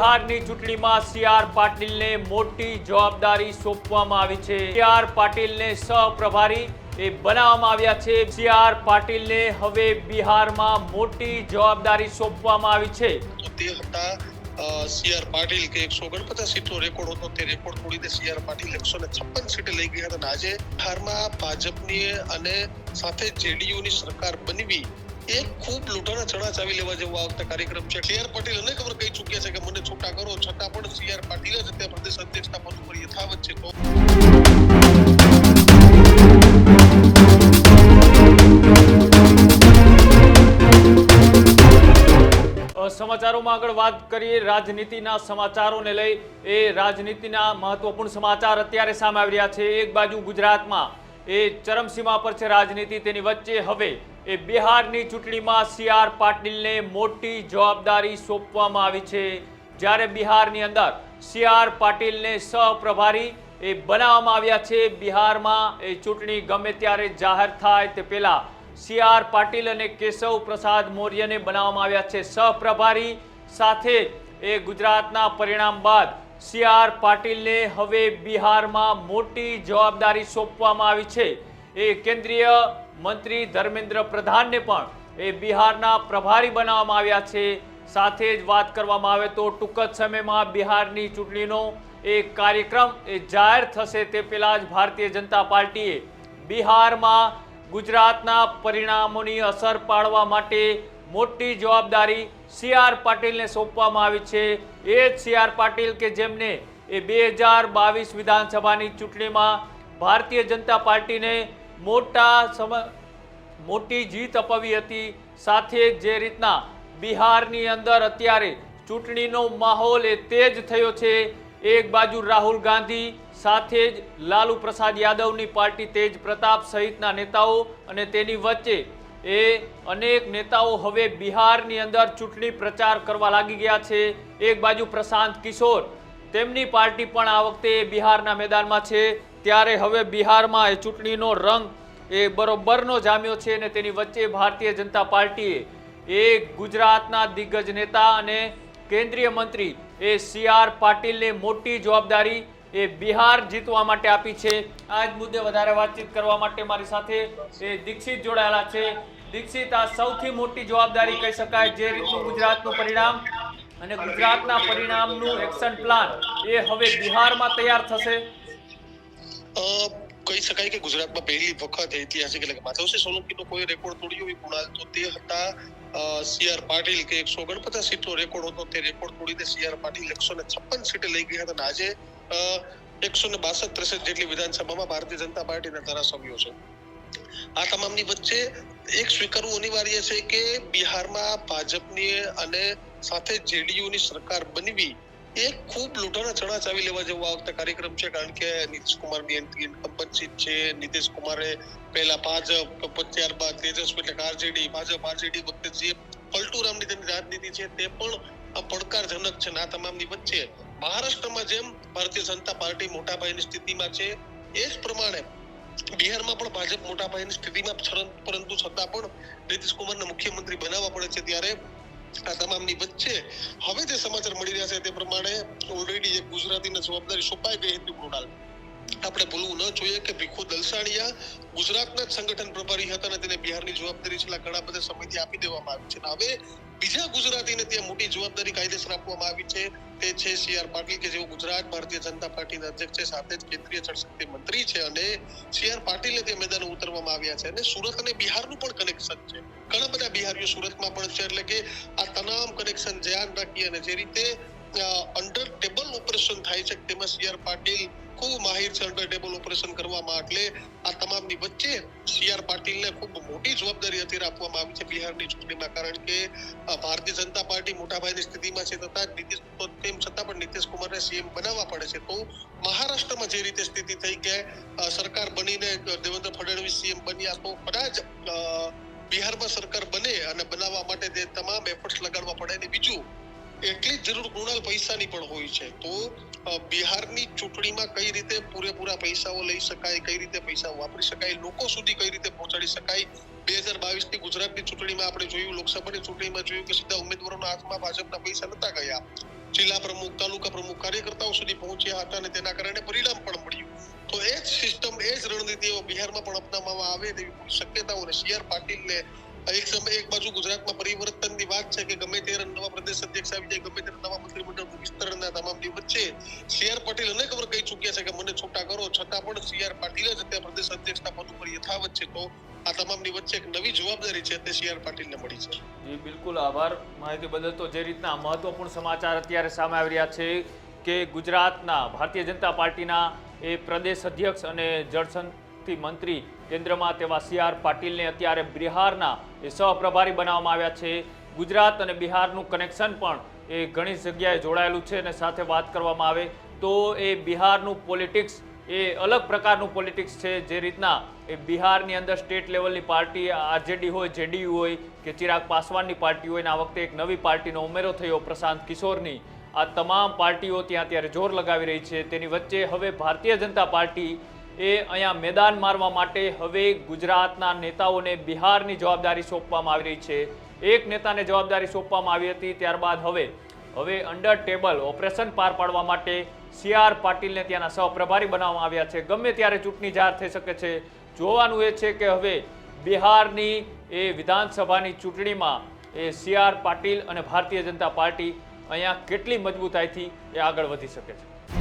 બિહારની ચૂંટણીમાં સી.આર. પાટીલને મોટી જવાબદારી સોંપવામાં આવી છે। સી.આર. પાટીલને સહપ્રભારી બનાવવામાં આવ્યા છે। સી.આર. પાટીલને હવે બિહારમાં મોટી જવાબદારી સોંપવામાં આવી છે। તે હતા સી.આર. પાટીલ કે 149 સીટનો રેકોર્ડ હતો, તે રેકોર્ડ તોડીને સી.આર. પાટીલ 156 સીટે લઈ ગયા હતા। આજે બિહારમાં ભાજપની અને સાથે જેડીયુની સરકાર બનવી એક ખૂબ લૂંટાના ચણા ચાવી લેવા જેવો આ વખતે કાર્યક્રમ છે। સી.આર. પાટીલ અનેક વાર કહી ચૂક્યા છે કે મને છૂટા કરો, છતાં પણ સી.આર. પાટીલ જ અત્યારે પ્રદેશ અધ્યક્ષના પદ ઉપર યથાવત છે। સમાચારોમાં આગળ વાત કરીએ રાજનીતિના સમાચારોને લઈ। રાજનીતિના મહત્વપૂર્ણ સમાચાર અત્યારે સામે આવી રહ્યા છે। એક બાજુ ગુજરાતમાં ચરમસીમા પર છે રાજનીતિ, તેની વચ્ચે હવે બિહારની ચૂંટણીમાં સી.આર. પાટીલને મોટી જવાબદારી સોંપવામાં આવી છે। જ્યારે બિહારની અંદર સી.આર. પાટીલને સહપ્રભારી બનાવવામાં આવ્યા છે। બિહારમાં ચૂંટણી ગમે ત્યારે જાહેર થાય તે પહેલા સી.આર. પાટીલ અને કેશવ પ્રસાદ મૌર્યને બનાવવામાં આવ્યા છે સહપ્રભારી। સાથે ગુજરાતના પરિણામ બાદ સી.આર. પાટીલને હવે બિહારમાં મોટી જવાબદારી સોંપવામાં આવી છે। કેન્દ્રીય મંત્રી ધર્મેન્દ્ર પ્રધાનને પણ બિહારના પ્રભારી બનાવવામાં આવ્યા છે। સાથે જ વાત કરવામાં આવે તો ટૂંક જ સમયમાં બિહારની ચૂંટણીનો કાર્યક્રમ જાહેર થશે તે પહેલા જ ભારતીય જનતા પાર્ટીએ બિહારમાં ગુજરાતના પરિણામોની અસર પાડવા માટે મોટી જવાબદારી સી.આર. પાટીલને સોંપવામાં આવી છે। એ જ સી.આર. પાટીલ કે જેમને 2022 વિધાનસભાની ચૂંટણીમાં ભારતીય જનતા પાર્ટીને મોટી જીત અપાવી હતી। સાથે જે રીતના બિહારની અંદર અત્યારે ચૂંટણીનો માહોલ તેજ થયો છે। એક બાજુ રાહુલ ગાંધી, સાથે જ લાલુ પ્રસાદ યાદવની પાર્ટી તેજ પ્રતાપ સહિતના નેતાઓ, અને તેની વચ્ચે અનેક નેતાઓ હવે બિહારની અંદર ચૂંટણી પ્રચાર કરવા લાગી ગયા છે। એક બાજુ પ્રશાંત કિશોર, તેમની પાર્ટી પણ આ વખતે બિહારના મેદાનમાં છે। ત્યારે હવે બિહારમાં ચૂંટણીનો રંગ બરોબરનો જામ્યો છે, અને તેની વચ્ચે ભારતીય જનતા પાર્ટીએ ગુજરાતના દિગ્ગજ નેતા અને કેન્દ્રીય મંત્રી સી.આર. પાટીલને મોટી જવાબદારી બિહાર જીતવા માટે આપી છે। આ જ મુદ્દે વધારે વાતચીત કરવા માટે મારી સાથે દીક્ષિત જોડાયેલા છે। દીક્ષિત, આ સૌથી મોટી જવાબદારી કહી શકાય, જે રીતનું ગુજરાતનું પરિણામ અને ગુજરાતના પરિણામનું એક્શન પ્લાન હવે બિહારમાં તૈયાર થશે। કહી શકાય કે ગુજરાતમાં પહેલી વખત ઐતિહાસિક એટલે કે માધવસિંહ સોલંકીનો કોઈ રેકોર્ડ તોડ્યો હોય કુણાલ, તો તે હતા સી.આર. પાટીલ કે 149 સીટનો રેકોર્ડ હતો, તે રેકોર્ડ તોડીને સી.આર. પાટીલ 156 સીટે લઈ ગયા હતા। આજે 162 જેટલી વિધાનસભામાં ભારતીય જનતા પાર્ટીના ધારાસભ્યો છે। આ તમામની વચ્ચે એક સ્વીકારવું અનિવાર્ય છે કે બિહારમાં ભાજપની અને સાથે જેડીયુની સરકાર બનવી એક ખૂબ લૂંટાના ચણા ચાવી લેવા જેવો આ વખતે કાર્યક્રમ છે। કારણ કે નીતિશ કુમારની ઇન્કમ્બન્સી છે, નીતિશ કુમારે પહેલા ભાજપ, ત્યારબાદ તેજસ્વી એટલે આરજેડી, ભાજપ આરજેડી વખતે જે પલટુરામની તેની રાજનીતિ છે તે પણ પડકારજનક છે। આ તમામની વચ્ચે મહારાષ્ટ્રમાં જેમ ભારતીય જનતા પાર્ટી મોટા પાયાની સ્થિતિમાં છે, એ જ પ્રમાણે બિહારમાં પણ ભાજપ મોટા પાયાની સ્થિતિમાં, પરંતુ છતાં પણ નીતિશ કુમારને મુખ્યમંત્રી બનાવવા પડે છે। ત્યારે આ તમામની વચ્ચે હવે જે સમાચાર મળી રહ્યા છે તે પ્રમાણે ઓલરેડી એક ગુજરાતીને જવાબદારી સોંપાઈ ગઈ હતી કૃણાલ। આપણે ભૂલવું ન જોઈએ કે ભીખુ દલસાણીયા ગુજરાતના જ સંગઠન પ્રભારી હતા અને તેને બિહારની જવાબદારી છેલ્લા ઘણા બધા સમયથી આપી દેવામાં આવી છે। હવે બીજા ગુજરાતીને ત્યાં મોટી જવાબદારી કાયદેસર આપવામાં આવી છે, તે છે સી.આર. પાટીલ કે જેઓ ગુજરાત ભારતીય જનતા પાર્ટીના અધ્યક્ષ છે, સાથે જ કેન્દ્રીય જળશક્તિ મંત્રી છે, અને સી.આર. પાટીલને તે મેદાને ઉતરવામાં આવ્યા છે। અને સુરત અને બિહારનું પણ કનેક્શન છે, ઘણા બધા બિહારીઓ સુરતમાં પણ છે। એટલે કે આ તમામ કનેક્શન ધ્યાન રાખી અને જે રીતે અંડર ટેબલ ઓપરેશન થાય છે તેમાં સી.આર. પાટીલ ખૂબ માહિર છે અંડર ટેબલ ઓપરેશન કરવામાં। એટલે આ તમામની વચ્ચે સી.આર. પાટીલને ખૂબ મોટી જવાબદારી અત્યારે આપવામાં આવી છે બિહારની ચૂંટણીમાં। કારણ કે ભારતીય જનતા પાર્ટી મોટા પાયાની સ્થિતિમાં છે, તથા તેમ છતાં પણ નીતિશ કુમારને સીએમ બનાવવા પડે છે। તો મહારાષ્ટ્રમાં જે રીતે સ્થિતિ થઈ કે સરકાર બનીને દેવેન્દ્ર ફડણવીસ સીએમ બન્યા, તો કદાચ બિહારમાં સરકાર બને અને બનાવવા માટે તે તમામ એફર્ટ્સ લગાડવા પડે। અને બીજું એટલી જ જરૂર કૃણાલ પૈસાની પણ હોય છે। તો બિહારની ચૂંટણીમાં કઈ રીતે પૂરેપૂરા પૈસાઓ લઈ શકાય, કઈ રીતે પૈસા વાપરી શકાય, લોકો સુધી કઈ રીતે પહોંચાડી શકાય। 2022 ગુજરાતની ચૂંટણીમાં આપણે જોયું, લોકસભાની ચૂંટણીમાં જોયું કે સીધા ઉમેદવારોના હાથમાં ભાજપના પૈસા નતા ગયા, જિલ્લા પ્રમુખ તાલુકા પ્રમુખ કાર્યકર્તાઓ સુધી પહોંચ્યા હતા અને તેના કારણે પરિણામ પણ મળ્યું. તો એ જ સિસ્ટમ એ જ રણનીતિઓ બિહારમાં પણ અપનાવવામાં આવે તેવી પૂરી શક્યતાઓ અને સી આર પાટીલને એક સમય એક બાજુ ગુજરાતમાં પરિવર્તનની વાત છે કે ગમે ત્યારે નવા પ્રદેશ અધ્યક્ષ આવી જાય, ગમે ત્યારે નવા મંત્રીમંડળનું વિસ્તરણના તમામની વચ્ચે સી આર પાટીલ અનેક વાર કહી ચૂક્યા છે કે મને છૂટા કરો, છતાં પણ સી આર પાટીલ જ અત્યારે પ્રદેશ અધ્યક્ષના પદ ઉપર યથાવત છે. તો આ તમામની વચ્ચે એક નવી જવાબદારી છે તે સી આર પાટીલને મળી છે. જી બિલકુલ, આભાર માહિતી બદલ. તો જે રીતના મહત્વપૂર્ણ સમાચાર અત્યારે સામે આવી રહ્યા છે કે ગુજરાતના ભારતીય જનતા પાર્ટીના એ પ્રદેશ અધ્યક્ષ અને જળશક્તિ મંત્રી કેન્દ્રમાં તેવા સી આર પાટીલને અત્યારે બિહારના એ સહપ્રભારી બનાવવામાં આવ્યા છે. ગુજરાત અને બિહારનું કનેક્શન પણ એ ઘણી જગ્યાએ જોડાયેલું છે અને સાથે વાત કરવામાં આવે તો એ બિહારનું પોલિટિક્સ એ અલગ પ્રકારનું પોલિટિક્સ છે. જે રીતના એ બિહારની અંદર સ્ટેટ લેવલની પાર્ટી આરજેડી હોય, જેડીયુ હોય કે ચિરાગ પાસવાનની પાર્ટી હોય, અને આ વખતે એક નવી પાર્ટીનો ઉમેરો થયો પ્રશાંત કિશોરની. આ તમામ પાર્ટીઓ ત્યાં અત્યારે જોર લગાવી રહી છે. તેની વચ્ચે હવે ભારતીય જનતા પાર્ટી એ અહીંયા મેદાન મારવા માટે હવે ગુજરાતના નેતાઓને બિહારની જવાબદારી સોંપવામાં આવી રહી છે. એક નેતાને જવાબદારી સોંપવામાં આવી હતી, ત્યારબાદ હવે અંડર ટેબલ ઓપરેશન પાર પાડવા માટે સી આર પાટીલને ત્યાંના સહપ્રભારી બનાવવામાં આવ્યા છે. ગમે ત્યારે ચૂંટણી જાહેર થઈ શકે છે. જોવાનું એ છે કે હવે બિહારની એ વિધાનસભાની ચૂંટણીમાં એ સી આર પાટીલ અને ભારતીય જનતા પાર્ટી અહીંયા કેટલી મજબૂતાઈથી એ આગળ વધી શકે છે.